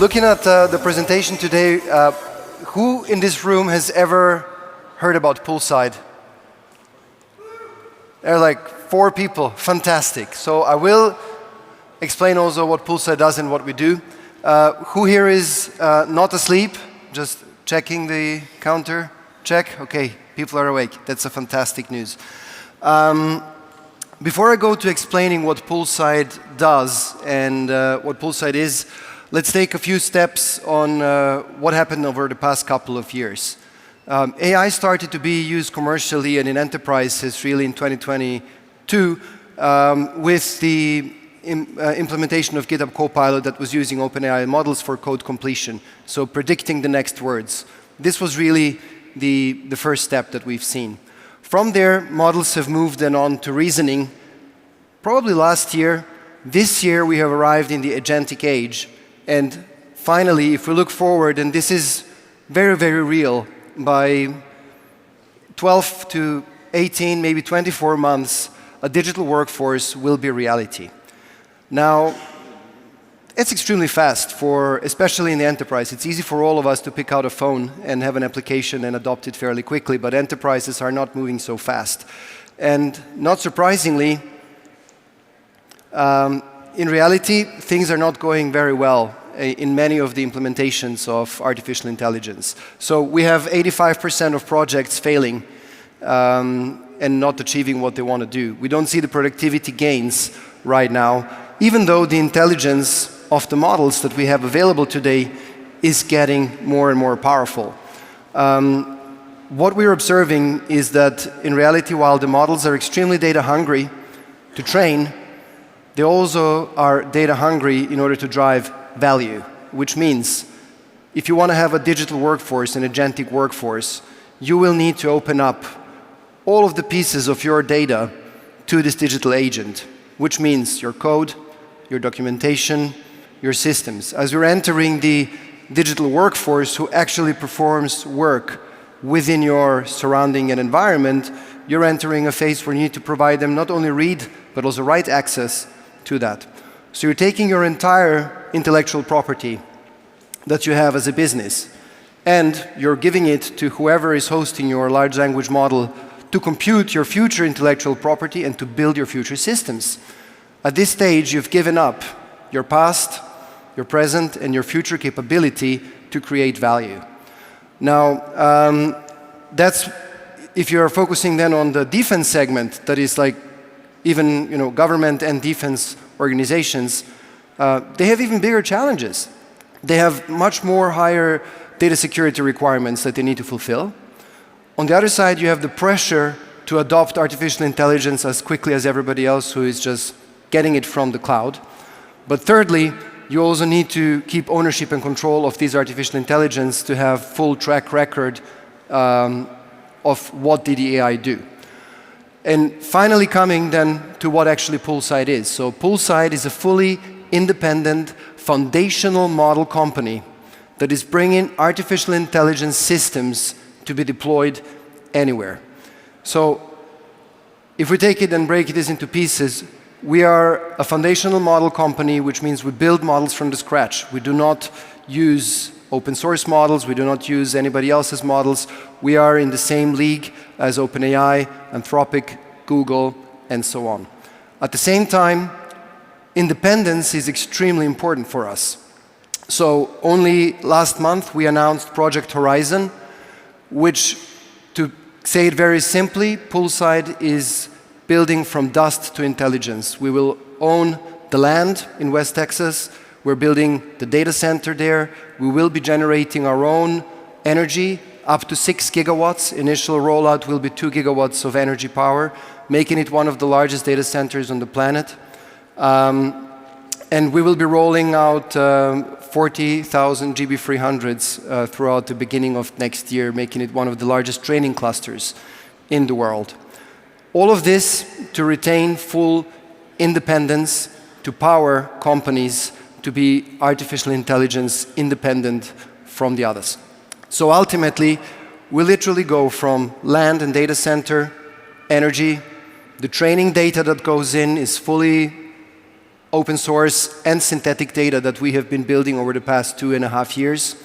Looking at the presentation today, who in this room has ever heard about poolside? There are like 4 people. Fantastic. So I will explain also what poolside does and what we do. Who here is not asleep? Just checking the counter. Check. Okay, people are awake. That's a fantastic news. Before I go to explaining what poolside does and what poolside is, let's take a few steps on what happened over the past couple of years. AI started to be used commercially and in enterprises really in 2022 with the implementation of GitHub Copilot that was using OpenAI models for code completion, so predicting the next words. This was really the first step that we've seen. From there, models have moved then on to reasoning. Probably last year, this year we have arrived in the agentic age. And finally, if we look forward, and this is very, very real, by 12 to 18, maybe 24 months, a digital workforce will be reality. Now, it's extremely fast, especially in the enterprise. It's easy for all of us to pick out a phone and have an application and adopt it fairly quickly, but enterprises are not moving so fast. And not surprisingly, in reality, things are not going very well in many of the implementations of artificial intelligence. So we have 85% of projects failing and not achieving what they want to do. We don't see the productivity gains right now, even though the intelligence of the models that we have available today is getting more and more powerful. What we're observing is that in reality, while the models are extremely data hungry to train, they also are data hungry in order to drive value, which means if you want to have a digital workforce, an agentic workforce, you will need to open up all of the pieces of your data to this digital agent, which means your code, your documentation, your systems. As you're entering the digital workforce who actually performs work within your surrounding and environment, you're entering a phase where you need to provide them not only read, but also write access to that. So you're taking your entire intellectual property that you have as a business, and you're giving it to whoever is hosting your large language model to compute your future intellectual property and to build your future systems. At this stage, you've given up your past, your present, and your future capability to create value. Now, that's if you're focusing then on the defense segment, that is like even government and defense organizations, they have even bigger challenges. They have much more higher data security requirements that they need to fulfill. On the other side, you have the pressure to adopt artificial intelligence as quickly as everybody else who is just getting it from the cloud. But thirdly, you also need to keep ownership and control of these artificial intelligence to have full track record of what did the AI do. And finally coming then to what actually poolside is. So poolside is a fully independent foundational model company that is bringing artificial intelligence systems to be deployed anywhere. So if we take it and break this into pieces, we are a foundational model company, which means we build models from the scratch. We do not use open source models. We do not use anybody else's models. We are in the same league as OpenAI, Anthropic, Google, and so on. At the same time, independence is extremely important for us. So only last month we announced Project Horizon, which, to say it very simply, poolside is building from dust to intelligence. We will own the land in West Texas. We're building the data center there. We will be generating our own energy, up to 6 gigawatts. Initial rollout will be 2 gigawatts of energy power, making it one of the largest data centers on the planet. And we will be rolling out 40,000 GB300s throughout the beginning of next year, making it one of the largest training clusters in the world. All of this to retain full independence, to power companies to be artificial intelligence independent from the others. So ultimately, we literally go from land and data center, energy. The training data that goes in is fully open source and synthetic data that we have been building over the past 2.5 years.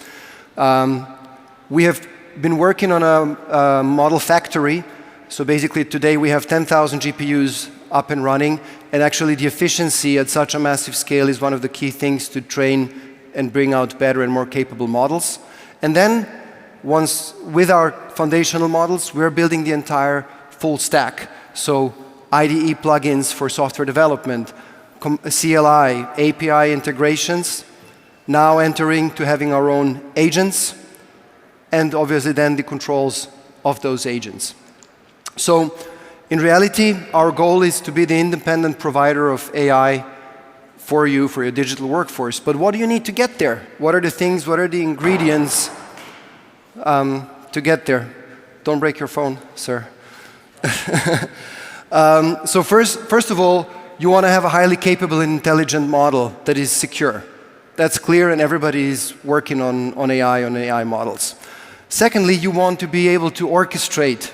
We have been working on a model factory. So basically today we have 10,000 GPUs up and running, and actually the efficiency at such a massive scale is one of the key things to train and bring out better and more capable models. And then once with our foundational models, we're building the entire full stack. So IDE plugins for software development, CLI, API integrations, now entering to having our own agents, and obviously then the controls of those agents. So in reality, our goal is to be the independent provider of AI for you, for your digital workforce. But what do you need to get there? What are the things, what are the ingredients to get there? Don't break your phone, sir. So first of all, you want to have a highly capable and intelligent model that is secure. That's clear, and everybody is working on AI models. Secondly, you want to be able to orchestrate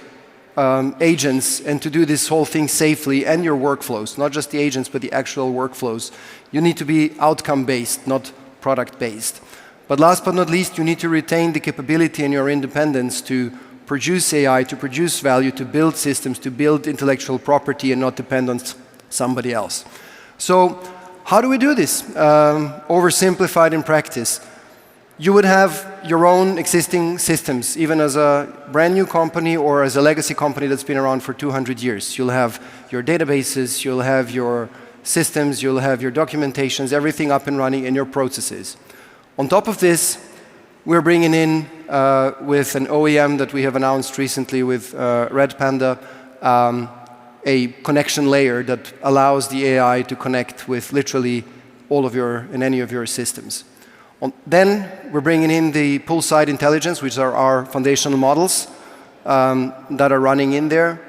agents and to do this whole thing safely, and your workflows, not just the agents, but the actual workflows. You need to be outcome-based, not product-based. But last but not least, you need to retain the capability and your independence to produce AI, to produce value, to build systems, to build intellectual property and not depend on somebody else. So how do we do this? Oversimplified in practice. You would have your own existing systems, even as a brand new company or as a legacy company that's been around for 200 years. You'll have your databases, you'll have your systems, you'll have your documentations, everything up and running in your processes. On top of this, we're bringing in, with an OEM that we have announced recently with Red Panda, a connection layer that allows the AI to connect with literally all of your, and any of your systems. Then we're bringing in the poolside intelligence, which are our foundational models that are running in there,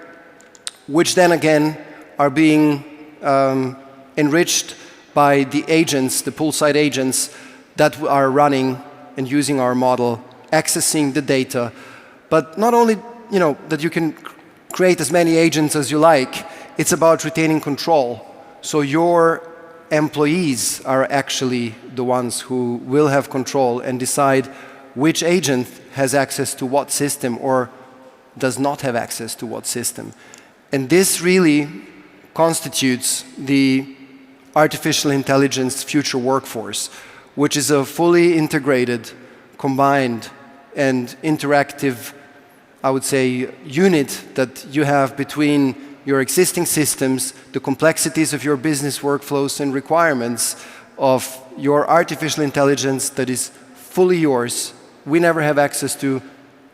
which then again are being enriched by the agents, the poolside agents that are running and using our model, accessing the data. But not only that you can create as many agents as you like, it's about retaining control. So your employees are actually the ones who will have control and decide which agent has access to what system or does not have access to what system. And this really constitutes the artificial intelligence future workforce, which is a fully integrated, combined, and interactive, I would say, unit that you have between your existing systems, the complexities of your business workflows and requirements of your artificial intelligence that is fully yours. We never have access to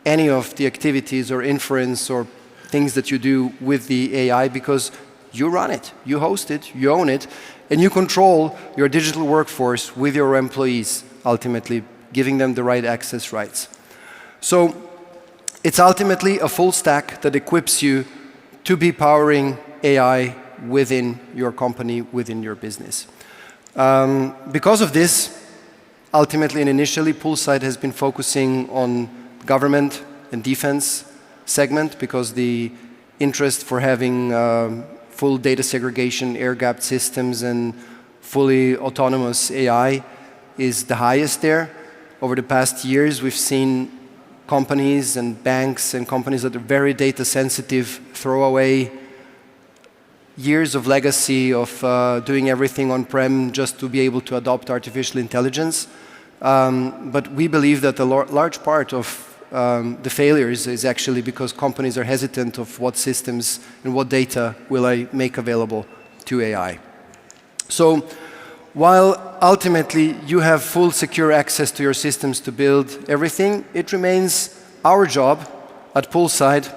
any of the activities or inference or things that you do with the AI because you run it, you host it, you own it, and you control your digital workforce with your employees, ultimately giving them the right access rights. So it's ultimately a full stack that equips you to be powering AI within your company, within your business. Because of this, ultimately and initially, Poolside has been focusing on government and defense segment because the interest for having full data segregation, air-gapped systems, and fully autonomous AI is the highest there. Over the past years, we've seen companies and banks and companies that are very data sensitive throw away years of legacy of doing everything on-prem just to be able to adopt artificial intelligence. But we believe that a large part of the failures is actually because companies are hesitant of what systems and what data will I make available to AI. So while ultimately you have full secure access to your systems to build everything, it remains our job at Poolside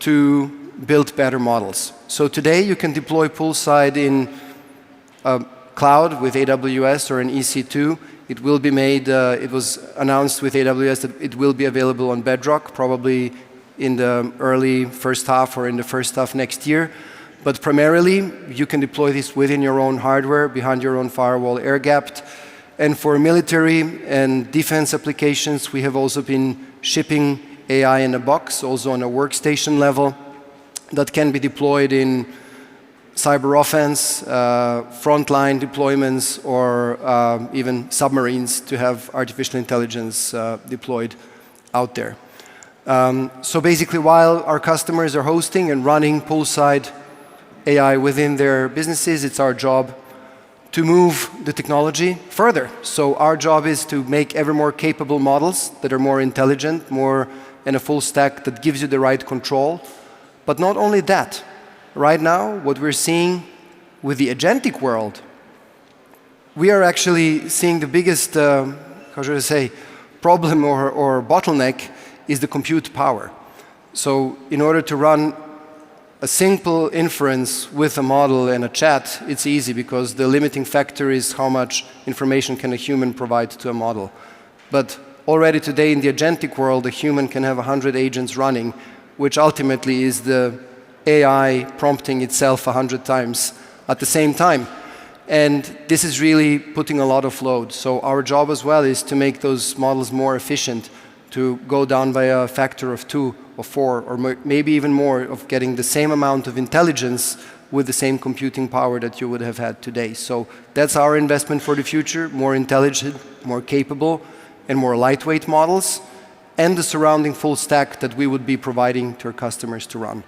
to build better models. So today you can deploy Poolside in a cloud with AWS or an EC2. It will be made, it was announced with AWS that it will be available on Bedrock, probably in the early first half or in the first half next year. But primarily, you can deploy this within your own hardware, behind your own firewall, air-gapped. And for military and defense applications, we have also been shipping AI in a box, also on a workstation level, that can be deployed in cyber offense, frontline deployments, or even submarines to have artificial intelligence deployed out there. So basically, while our customers are hosting and running poolside AI within their businesses, it's our job to move the technology further. So our job is to make ever more capable models that are more intelligent, more in a full stack that gives you the right control. But not only that. Right now, what we're seeing with the agentic world, we are actually seeing the biggest, how should I say, problem or bottleneck is the compute power. So in order to run a simple inference with a model and a chat, it's easy because the limiting factor is how much information can a human provide to a model. But already today in the agentic world, a human can have 100 agents running, which ultimately is the AI prompting itself 100 times at the same time. And this is really putting a lot of load. So our job as well is to make those models more efficient, to go down by a factor of 2 or 4, or maybe even more, of getting the same amount of intelligence with the same computing power that you would have had today. So that's our investment for the future: more intelligent, more capable, and more lightweight models, and the surrounding full stack that we would be providing to our customers to run.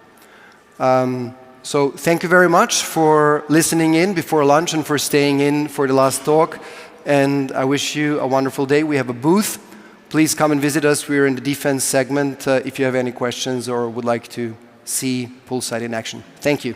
So thank you very much for listening in before lunch and for staying in for the last talk. And I wish you a wonderful day. We have a booth. Please come and visit us. We're in the defense segment if you have any questions or would like to see poolside in action. Thank you.